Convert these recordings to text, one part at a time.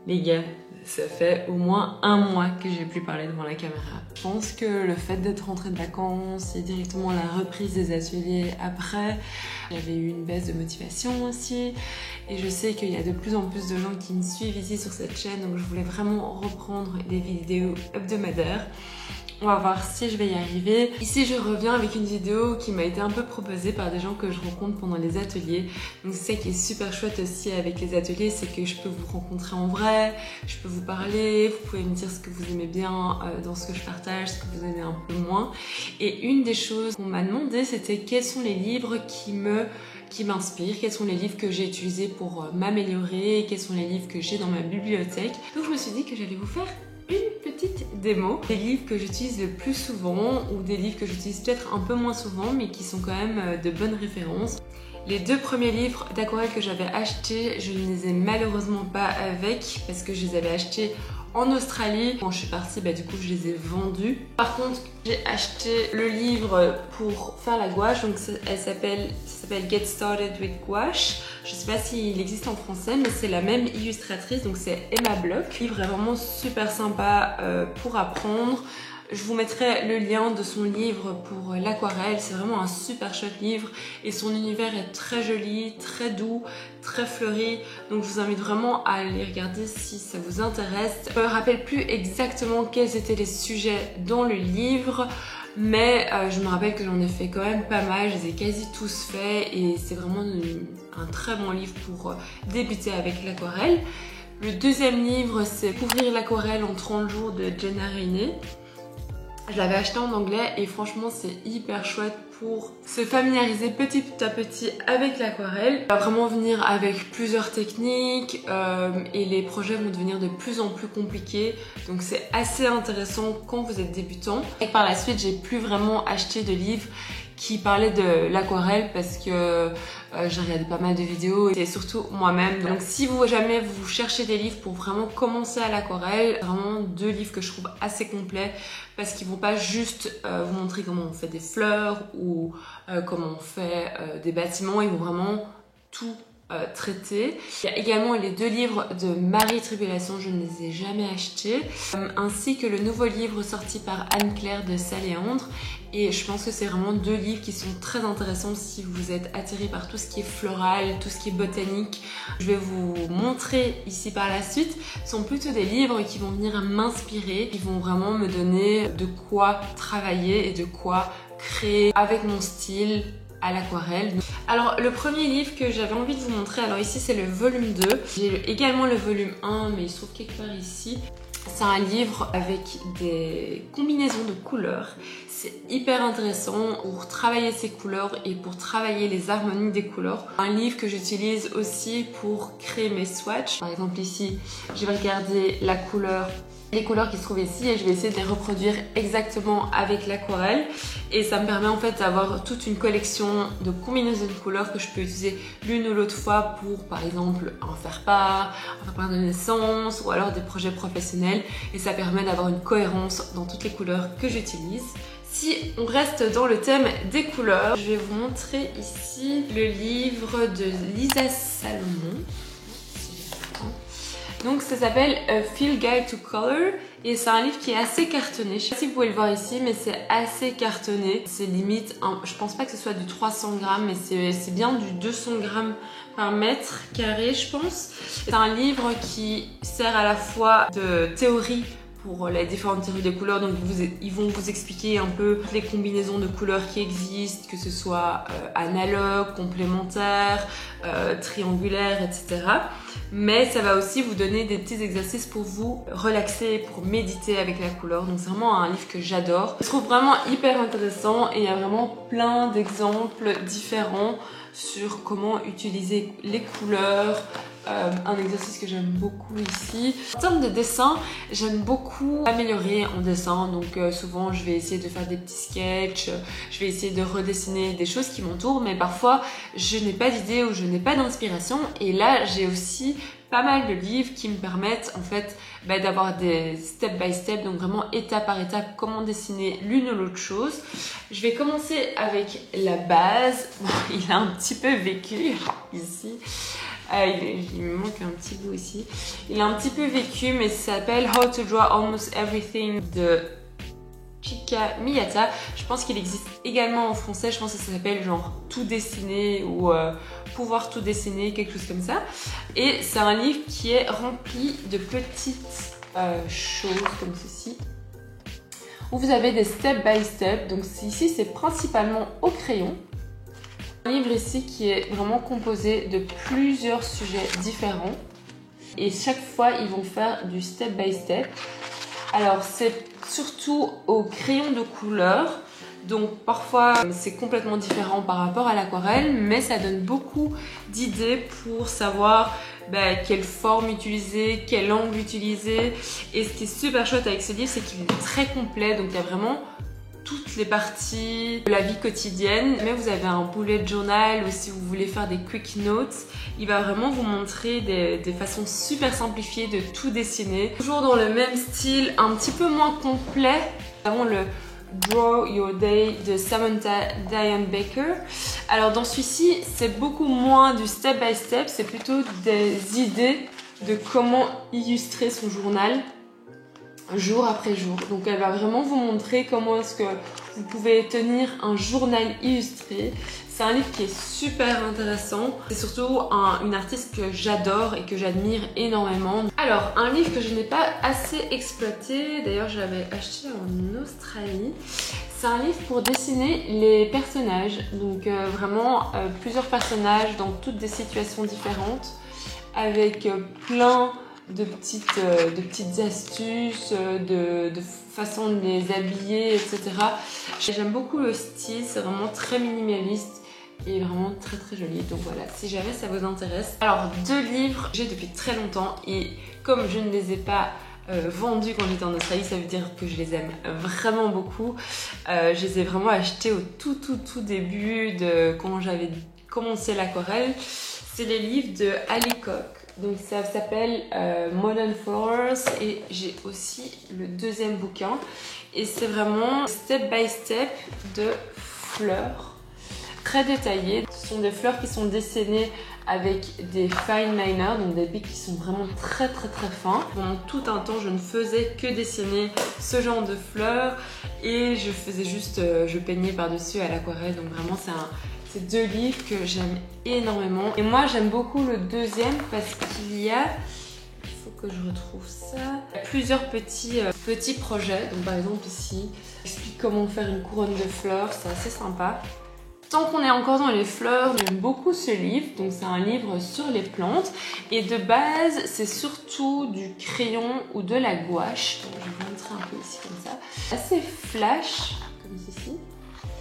Les gars, ça fait au moins un mois que j'ai plus parlé devant la caméra. Je pense que le fait d'être rentrée de vacances et directement la reprise des ateliers après, j'avais eu une baisse de motivation aussi. Et je sais qu'il y a de plus en plus de gens qui me suivent ici sur cette chaîne, donc je voulais vraiment reprendre des vidéos hebdomadaires. On va voir si je vais y arriver. Ici, je reviens avec une vidéo qui m'a été un peu proposée par des gens que je rencontre pendant les ateliers. Donc c'est ça qui est super chouette aussi avec les ateliers, c'est que je peux vous rencontrer en vrai, je peux vous parler, vous pouvez me dire ce que vous aimez bien dans ce que je partage, ce que vous aimez un peu moins. Et une des choses qu'on m'a demandé, c'était quels sont les livres qui m'inspirent, quels sont les livres que j'ai utilisés pour m'améliorer, quels sont les livres que j'ai dans ma bibliothèque. Donc je me suis dit que j'allais vous faire une petite démo des livres que j'utilise le plus souvent ou des livres que j'utilise peut-être un peu moins souvent mais qui sont quand même de bonnes références. Les deux premiers livres d'aquarelle que j'avais achetés, je ne les ai malheureusement pas avec parce que je les avais achetés en Australie. Quand je suis partie, du coup je les ai vendus. Par contre, j'ai acheté le livre pour faire la gouache, donc ça s'appelle Get Started with Gouache. Je sais pas s'il existe en français, mais c'est la même illustratrice, donc c'est Emma Bloch. Le livre est vraiment super sympa pour apprendre. Je vous mettrai le lien de son livre pour l'aquarelle, c'est vraiment un super chouette livre et son univers est très joli, très doux, très fleuri, donc je vous invite vraiment à aller regarder si ça vous intéresse. Je me rappelle plus exactement quels étaient les sujets dans le livre, mais je me rappelle que j'en ai fait quand même pas mal, je les ai quasi tous faits et c'est vraiment un très bon livre pour débuter avec l'aquarelle. Le deuxième livre, c'est Découvrir l'aquarelle en 30 jours de Jenna Rainey. Je l'avais acheté en anglais et franchement c'est hyper chouette pour se familiariser petit à petit avec l'aquarelle. On va vraiment venir avec plusieurs techniques et les projets vont devenir de plus en plus compliqués. Donc c'est assez intéressant quand vous êtes débutant. Et par la suite j'ai plus vraiment acheté de livres qui parlaient de l'aquarelle parce que j'ai regardé pas mal de vidéos et surtout moi-même. Donc si jamais vous cherchez des livres pour vraiment commencer à l'aquarelle, vraiment deux livres que je trouve assez complets parce qu'ils vont pas juste vous montrer comment on fait des fleurs ou comment on fait des bâtiments, ils vont vraiment tout traiter. Il y a également les deux livres de Marie Tribulation, je ne les ai jamais achetés, ainsi que le nouveau livre sorti par Anne-Claire de Saléandre. Et je pense que c'est vraiment deux livres qui sont très intéressants si vous êtes attiré par tout ce qui est floral, tout ce qui est botanique. Je vais vous montrer ici par la suite. Ce sont plutôt des livres qui vont venir m'inspirer, qui vont vraiment me donner de quoi travailler et de quoi créer avec mon style à l'aquarelle. Alors le premier livre que j'avais envie de vous montrer, alors ici c'est le volume 2. J'ai également le volume 1 mais il se trouve quelque part ici. C'est un livre avec des combinaisons de couleurs. C'est hyper intéressant pour travailler ces couleurs et pour travailler les harmonies des couleurs. Un livre que j'utilise aussi pour créer mes swatchs. Par exemple ici, je vais regarder la couleur, les couleurs qui se trouvent ici et je vais essayer de les reproduire exactement avec l'aquarelle. Et ça me permet en fait d'avoir toute une collection de combinaisons de couleurs que je peux utiliser l'une ou l'autre fois pour par exemple un faire-part de naissance ou alors des projets professionnels. Et ça permet d'avoir une cohérence dans toutes les couleurs que j'utilise. Si on reste dans le thème des couleurs, je vais vous montrer ici le livre de Lisa Salomon. Donc ça s'appelle A Field Guide to Color et c'est un livre qui est assez cartonné. Je sais pas si vous pouvez le voir ici mais c'est assez cartonné. C'est limite, je pense pas que ce soit du 300 grammes mais c'est bien du 200 grammes par mètre carré je pense. C'est un livre qui sert à la fois de théorie pour les différentes théories des couleurs, donc ils vont vous expliquer un peu les combinaisons de couleurs qui existent, que ce soit analogue, complémentaire, triangulaire, etc. Mais ça va aussi vous donner des petits exercices pour vous relaxer, pour méditer avec la couleur. Donc c'est vraiment un livre que j'adore. Je trouve vraiment hyper intéressant et il y a vraiment plein d'exemples différents sur comment utiliser les couleurs. Un exercice que j'aime beaucoup ici. En termes de dessin, j'aime beaucoup améliorer en dessin, donc souvent je vais essayer de faire des petits sketchs, je vais essayer de redessiner des choses qui m'entourent, mais parfois je n'ai pas d'idée ou je n'ai pas d'inspiration et là j'ai aussi pas mal de livres qui me permettent en fait d'avoir des step by step, donc vraiment étape par étape comment dessiner l'une ou l'autre chose. Je vais commencer avec la base. Bon, il a un petit peu vécu ici. Il me manque un petit bout ici. Il est un petit peu vécu, mais ça s'appelle How to Draw Almost Everything de Chika Miyata. Je pense qu'il existe également en français. Je pense que ça s'appelle genre Tout dessiner ou Pouvoir tout dessiner, quelque chose comme ça. Et c'est un livre qui est rempli de petites choses comme ceci, où vous avez des step by step. Donc ici, c'est principalement au crayon. Un livre ici qui est vraiment composé de plusieurs sujets différents. Et chaque fois, ils vont faire du step by step. Alors, c'est surtout au crayon de couleur. Donc, parfois, c'est complètement différent par rapport à l'aquarelle. Mais ça donne beaucoup d'idées pour savoir quelle forme utiliser, quel angle utiliser. Et ce qui est super chouette avec ce livre, c'est qu'il est très complet. Donc, il y a vraiment toutes les parties de la vie quotidienne. Mais vous avez un bullet journal ou si vous voulez faire des quick notes. Il va vraiment vous montrer des façons super simplifiées de tout dessiner. Toujours dans le même style, un petit peu moins complet. Nous avons le Draw Your Day de Samantha Diane Baker. Alors dans celui-ci, c'est beaucoup moins du step by step, c'est plutôt des idées de comment illustrer son journal jour après jour. Donc elle va vraiment vous montrer comment est-ce que vous pouvez tenir un journal illustré. C'est un livre qui est super intéressant. C'est surtout une artiste que j'adore et que j'admire énormément. Alors, un livre que je n'ai pas assez exploité, d'ailleurs je l'avais acheté en Australie. C'est un livre pour dessiner les personnages. Donc vraiment plusieurs personnages dans toutes des situations différentes, avec plein de petites astuces, de façon de les habiller, etc. J'aime beaucoup le style, c'est vraiment très minimaliste et vraiment très très joli. Donc voilà, si jamais ça vous intéresse. Alors, 2 livres que j'ai depuis très longtemps et comme je ne les ai pas vendus quand j'étais en Australie, ça veut dire que je les aime vraiment beaucoup. Je les ai vraiment achetés au tout début de quand j'avais commencé l'aquarelle. C'est les livres de Ali Koch. Donc ça s'appelle Modern Flowers et j'ai aussi le 2e bouquin. Et c'est vraiment step by step de fleurs très détaillées. Ce sont des fleurs qui sont dessinées avec des fine liners, donc des bics qui sont vraiment très fins. Pendant tout un temps, je ne faisais que dessiner ce genre de fleurs et je faisais juste, je peignais par-dessus à l'aquarelle. Donc vraiment c'est 2 livres que j'aime énormément. Et moi, j'aime beaucoup le 2e parce qu'il y a... Il faut que je retrouve ça. Il y a plusieurs petits projets. Donc par exemple ici, j'explique comment faire une couronne de fleurs. C'est assez sympa. Tant qu'on est encore dans les fleurs, j'aime beaucoup ce livre. Donc c'est un livre sur les plantes. Et de base, c'est surtout du crayon ou de la gouache. Donc, je vais vous montrer un peu ici comme ça. Assez flash, comme ceci.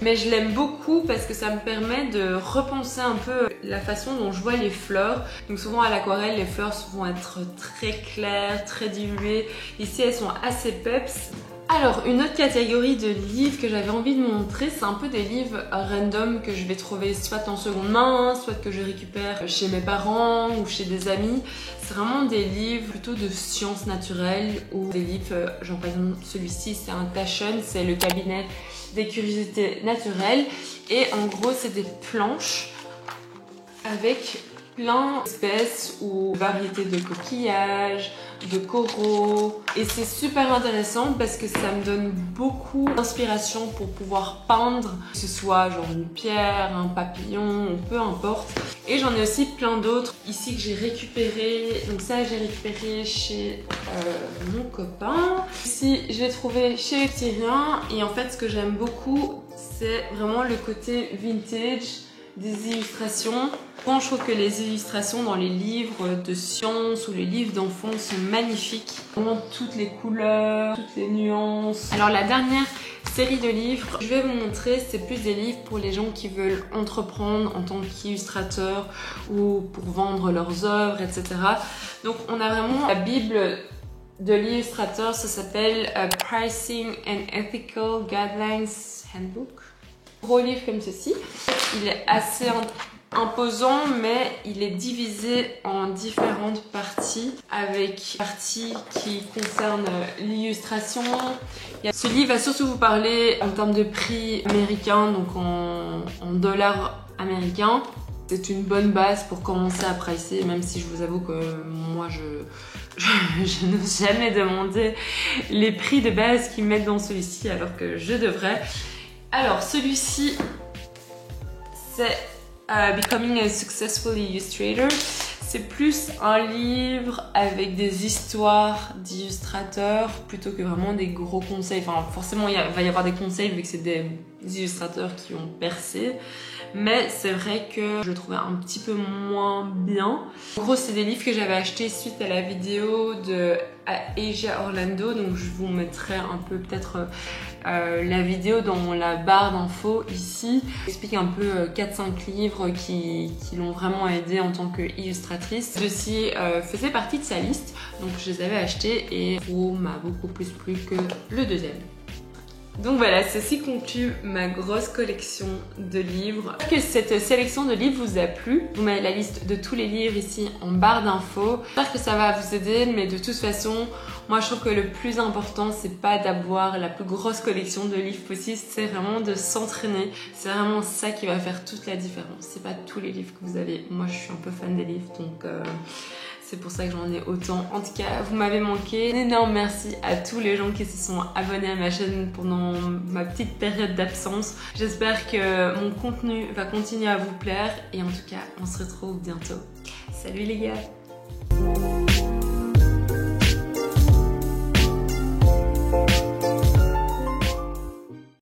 Mais je l'aime beaucoup parce que ça me permet de repenser un peu la façon dont je vois les fleurs. Donc souvent à l'aquarelle, les fleurs vont être très claires, très diluées. Ici, elles sont assez peps. Alors, une autre catégorie de livres que j'avais envie de montrer, c'est un peu des livres random que je vais trouver soit en seconde main, soit que je récupère chez mes parents ou chez des amis. C'est vraiment des livres plutôt de sciences naturelles ou des livres, genre par exemple celui-ci, c'est un Taschen, c'est le cabinet des curiosités naturelles. Et en gros, c'est des planches avec plein d'espèces ou variétés de coquillages, de coraux. Et c'est super intéressant parce que ça me donne beaucoup d'inspiration pour pouvoir peindre, que ce soit genre une pierre, un papillon, ou peu importe. Et j'en ai aussi plein d'autres ici que j'ai récupéré. Donc ça, j'ai récupéré chez mon copain. Ici, je l'ai trouvé chez les petits riens. Et en fait, ce que j'aime beaucoup, c'est vraiment le côté vintage des illustrations. Moi, je trouve que les illustrations dans les livres de science ou les livres d'enfants sont magnifiques. Vraiment toutes les couleurs, toutes les nuances. Alors la dernière série de livres que je vais vous montrer, c'est plus des livres pour les gens qui veulent entreprendre en tant qu'illustrateurs ou pour vendre leurs œuvres, etc. Donc on a vraiment la Bible de l'illustrateur, ça s'appelle Pricing and Ethical Guidelines Handbook. Gros livre comme ceci. Il est assez imposant, mais il est divisé en différentes parties, avec parties qui concernent l'illustration. Ce livre va surtout vous parler en termes de prix américain, donc en dollars américains. C'est une bonne base pour commencer à pricer, même si je vous avoue que moi je n'ose jamais demander les prix de base qu'ils mettent dans celui-ci alors que je devrais. Alors celui-ci c'est Becoming a Successful Illustrator. C'est plus un livre avec des histoires d'illustrateurs plutôt que vraiment des gros conseils. Enfin, forcément, il va y avoir des conseils vu que c'est des illustrateurs qui ont percé. Mais c'est vrai que je le trouvais un petit peu moins bien. En gros, c'est des livres que j'avais achetés suite à la vidéo de Asia Orlando. Donc, je vous mettrai un peu peut-être la vidéo dans la barre d'infos ici. J'explique un peu 4-5 livres qui l'ont vraiment aidé en tant qu'illustratrice. Ceci faisait partie de sa liste, donc je les avais achetés et Pro m'a beaucoup plus plu que le deuxième. Donc voilà, ceci conclut ma grosse collection de livres. J'espère que cette sélection de livres vous a plu. Vous mettez la liste de tous les livres ici en barre d'infos. J'espère que ça va vous aider, mais de toute façon, moi je trouve que le plus important, c'est pas d'avoir la plus grosse collection de livres possible, c'est vraiment de s'entraîner. C'est vraiment ça qui va faire toute la différence. C'est pas tous les livres que vous avez. Moi je suis un peu fan des livres, donc c'est pour ça que j'en ai autant. En tout cas, vous m'avez manqué. Un énorme merci à tous les gens qui se sont abonnés à ma chaîne pendant ma petite période d'absence. J'espère que mon contenu va continuer à vous plaire. Et en tout cas, on se retrouve bientôt. Salut les gars!